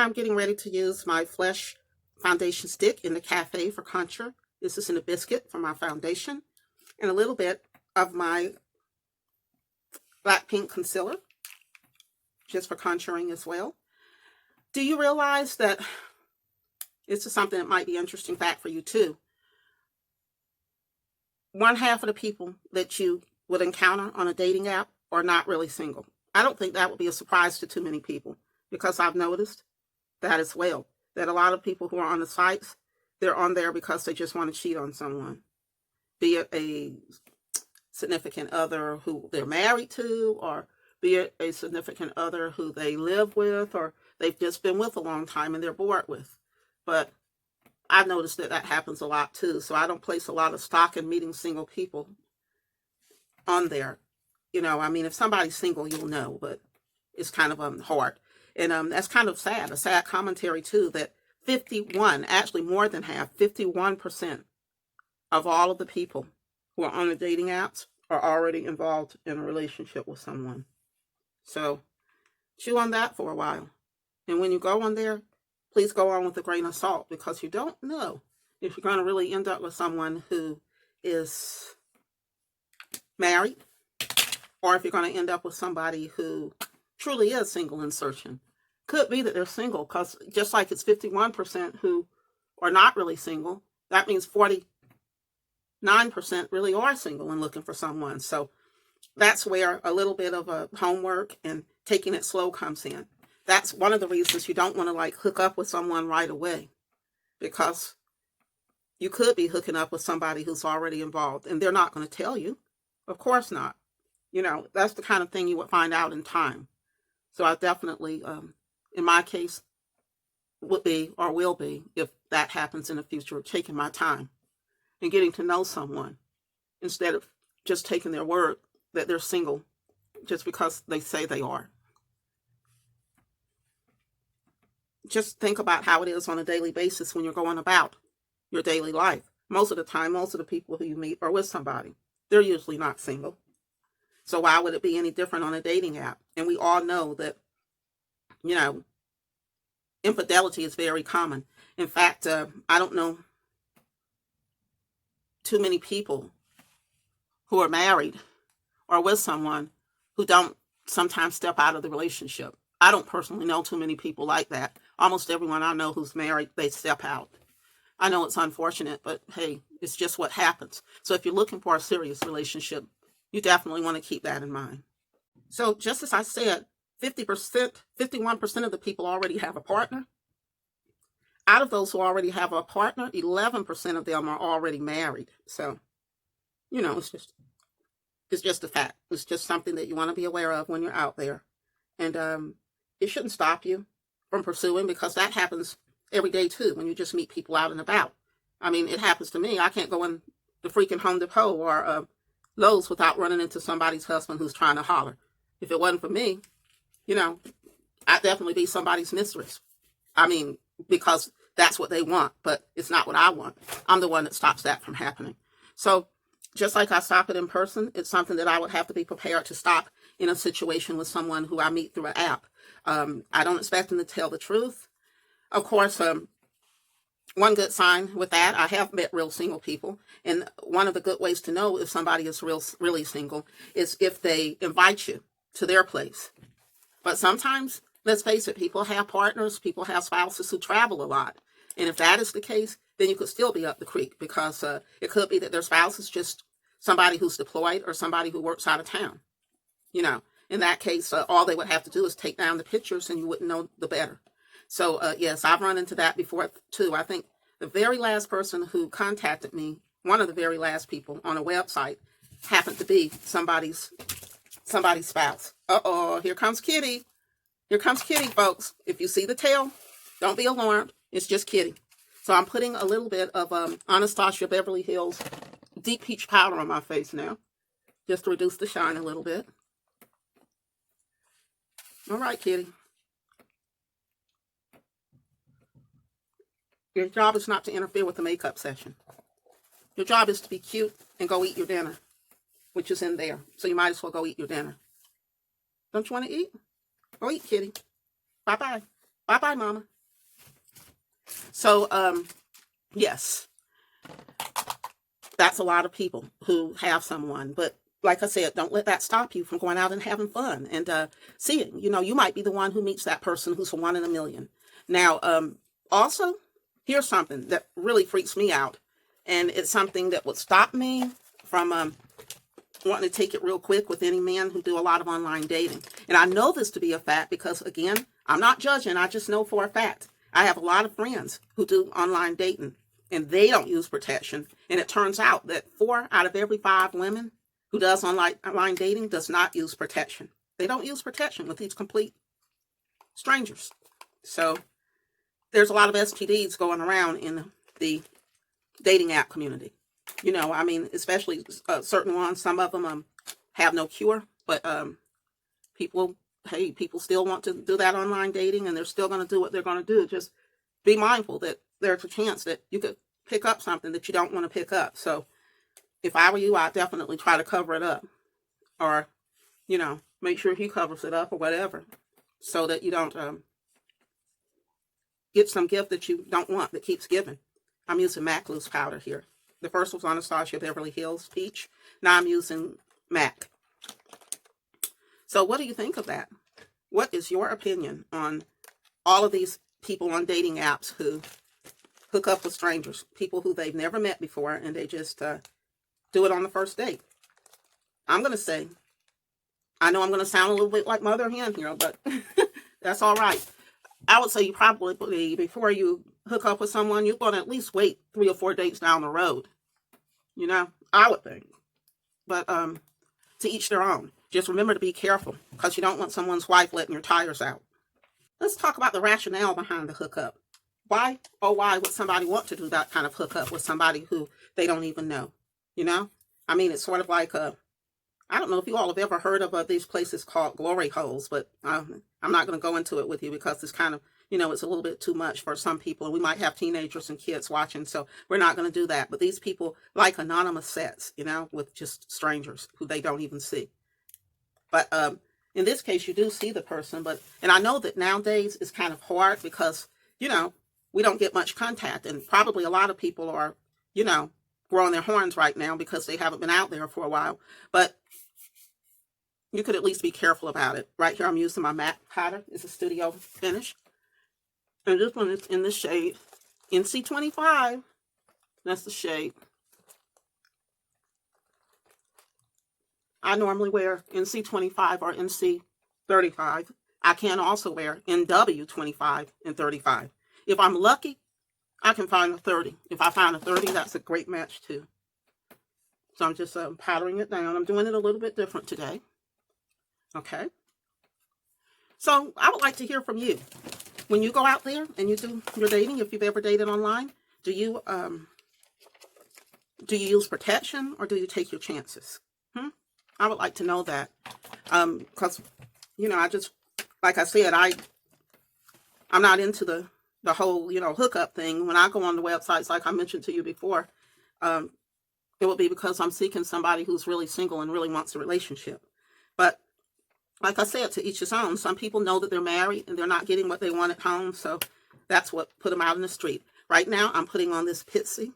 Now I'm getting ready to use my Flesh foundation stick in the cafe for contour. This is in a biscuit for my foundation, and a little bit of my black pink concealer, just for contouring as well. Do you realize that this is something that might be an interesting fact for you too? 1/2 of the people that you would encounter on a dating app are not really single. I don't think that would be a surprise to too many people, because I've noticed that as well, that a lot of people who are on the sites, they're on there because they just want to cheat on someone, be it a significant other who they're married to, or be it a significant other who they live with, or they've just been with a long time and they're bored with. But I've noticed that that happens a lot too, so I don't place a lot of stock in meeting single people on there. I mean, if somebody's single, you'll know, but it's kind of hard. And that's kind of sad, a sad commentary too, that 51, actually more than half, 51% of all of the people who are on the dating apps are already involved in a relationship with someone. So chew on that for a while. And when you go on there, please go on with a grain of salt, because you don't know if you're going to really end up with someone who is married, or if you're going to end up with somebody who truly is single and searching. Could be that they're single, because just like it's 51% who are not really single, that means 49% really are single and looking for someone. So that's where a little bit of a homework and taking it slow comes in. That's one of the reasons you don't want to hook up with someone right away, because you could be hooking up with somebody who's already involved, and they're not going to tell you. Of course not. That's the kind of thing you would find out in time. So I definitely, in my case, would be or will be, if that happens in the future, taking my time and getting to know someone instead of just taking their word that they're single just because they say they are. Just think about how it is on a daily basis when you're going about your daily life. Most of the time, most of the people who you meet are with somebody. They're usually not single. So why would it be any different on a dating app? And we all know that, infidelity is very common. In fact, I don't know too many people who are married or with someone who don't sometimes step out of the relationship. I don't personally know too many people like that. Almost everyone I know who's married, they step out. I know it's unfortunate, but hey, it's just what happens. So if you're looking for a serious relationship, you definitely want to keep that in mind. So just as I said, 51% of the people already have a partner. Out of those who already have a partner, 11% of them are already married. So, it's just a fact. It's just something that you want to be aware of when you're out there. And it shouldn't stop you from pursuing, because that happens every day too, when you just meet people out and about. I mean, it happens to me. I can't go in the freaking Home Depot or Lowe's without running into somebody's husband who's trying to holler. If it wasn't for me, I'd definitely be somebody's mistress. I mean, because that's what they want, but it's not what I want. I'm the one that stops that from happening. So just like I stop it in person, it's something that I would have to be prepared to stop in a situation with someone who I meet through an app. I don't expect them to tell the truth. Of course, one good sign with that, I have met real single people, and one of the good ways to know if somebody is really single is if they invite you to their place. But sometimes, let's face it, people have partners, people have spouses who travel a lot. And if that is the case, then you could still be up the creek, because it could be that their spouse is just somebody who's deployed or somebody who works out of town. In that case, all they would have to do is take down the pictures and you wouldn't know the better. So, yes, I've run into that before too. I think the very last person who contacted me, one of the very last people on a website, happened to be somebody's spouse. Uh-oh, here comes Kitty. Here comes Kitty, folks. If you see the tail, don't be alarmed. It's just Kitty. So I'm putting a little bit of Anastasia Beverly Hills Deep Peach Powder on my face now, just to reduce the shine a little bit. All right, Kitty. Your job is not to interfere with the makeup session. Your job is to be cute and go eat your dinner, which is in there. So you might as well go eat your dinner. Don't you want to eat? Go eat, Kitty. Bye-bye. Bye-bye, Mama. So, yes, that's a lot of people who have someone. But like I said, don't let that stop you from going out and having fun and seeing. You might be the one who meets that person who's a one in a million. Now, also, here's something that really freaks me out. And it's something that would stop me from wanting to take it real quick with any men who do a lot of online dating. And I know this to be a fact because, again, I'm not judging. I just know for a fact. I have a lot of friends who do online dating, and they don't use protection. And it turns out that 4 out of every 5 women who does online dating does not use protection. They don't use protection with these complete strangers. So there's a lot of STDs going around in the dating app community. Especially certain ones. Some of them have no cure, but people still want to do that online dating, and they're still going to do what they're going to do. Just be mindful that there's a chance that you could pick up something that you don't want to pick up. So if I were you, I'd definitely try to cover it up, or make sure he covers it up or whatever, so that you don't get some gift that you don't want that keeps giving. I'm using MAC loose powder here. The first was Anastasia Beverly Hills Peach. Now I'm using MAC. So what do you think of that? What is your opinion on all of these people on dating apps who hook up with strangers, people who they've never met before, and they just do it on the first date? I'm going to say, I know I'm going to sound a little bit like Mother Hen here, but that's all right. I would say you probably, before you hook up with someone, you're going to at least wait 3 or 4 dates down the road. I would think. But to each their own. Just remember to be careful, because you don't want someone's wife letting your tires out. Let's talk about the rationale behind the hookup. Why would somebody want to do that kind of hookup with somebody who they don't even know? It's sort of like I don't know if you all have ever heard of these places called glory holes, but I'm not going to go into it with you because it's kind of, it's a little bit too much for some people. And we might have teenagers and kids watching, so we're not going to do that. But these people like anonymous sets, with just strangers who they don't even see. But in this case, you do see the person. And I know that nowadays it's kind of hard because, we don't get much contact. And probably a lot of people are, growing their horns right now because they haven't been out there for a while. But you could at least be careful about it. Right here, I'm using my MAC powder. It's a studio finish. And this one is in the shade NC25. That's the shade. I normally wear NC25 or NC35. I can also wear NW25 and 35. If I'm lucky, I can find a 30. If I find a 30, that's a great match too. So I'm just powdering it down. I'm doing it a little bit different today. Okay. So I would like to hear from you. When you go out there and you do your dating, if you've ever dated online, do you use protection or do you take your chances? I would like to know that. Because, I just, like I said, I'm not into the whole, hookup thing. When I go on the websites, like I mentioned to you before, it would be because I'm seeking somebody who's really single and really wants a relationship. But like I said, to each his own. Some people know that they're married and they're not getting what they want at home, so that's what put them out in the street. Right now, I'm putting on this Pitsy.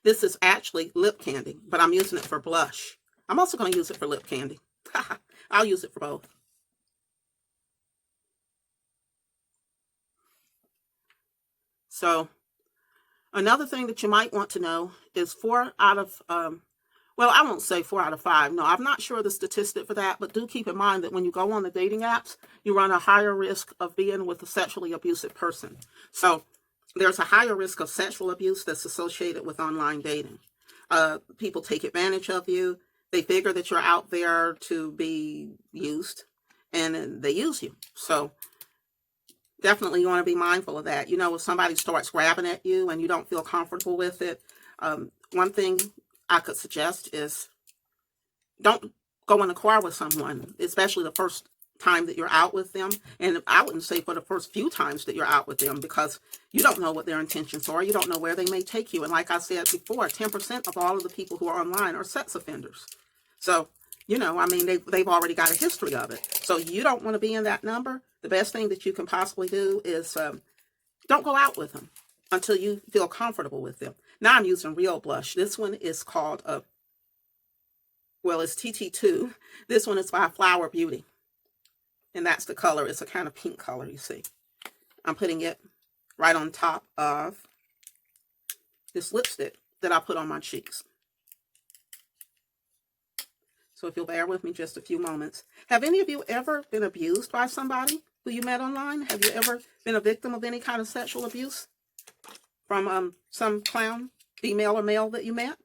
This is actually lip candy, but I'm using it for blush. I'm also going to use it for lip candy. I'll use it for both. So another thing that you might want to know is 4 out of well, I won't say 4 out of 5. No, I'm not sure the statistic for that, but do keep in mind that when you go on the dating apps, you run a higher risk of being with a sexually abusive person. So there's a higher risk of sexual abuse that's associated with online dating. People take advantage of you. They figure that you're out there to be used, and they use you. So definitely you want to be mindful of that. If somebody starts grabbing at you and you don't feel comfortable with it, one thing I could suggest is don't go in the car with someone, especially the first time that you're out with them. And I wouldn't say for the first few times that you're out with them, because you don't know what their intentions are. You don't know where they may take you. And like I said before, 10% of all of the people who are online are sex offenders. So, they've already got a history of it. So you don't want to be in that number. The best thing that you can possibly do is don't go out with them until you feel comfortable with them. Now I'm using real blush. This one is called, it's pt2. This one is by Flower Beauty. And that's the color. It's a kind of pink color, you see. I'm putting it right on top of this lipstick that I put on my cheeks. So if you'll bear with me just a few moments. Have any of you ever been abused by somebody who you met online? Have you ever been a victim of any kind of sexual abuse from some clown, female or male, that you met?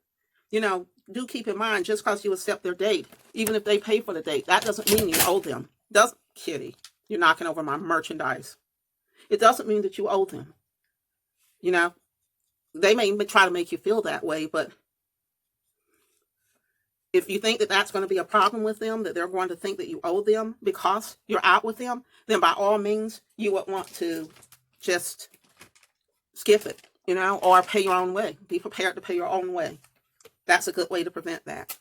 You know, do keep in mind, just because you accept their date, even if they pay for the date, that doesn't mean you owe them. Kitty, you're knocking over my merchandise. It doesn't mean that you owe them. You know, they may try to make you feel that way, but if you think that that's going to be a problem with them, that they're going to think that you owe them because you're out with them, then by all means, you would want to just skip it, you know, or pay your own way. Be prepared to pay your own way. That's a good way to prevent that.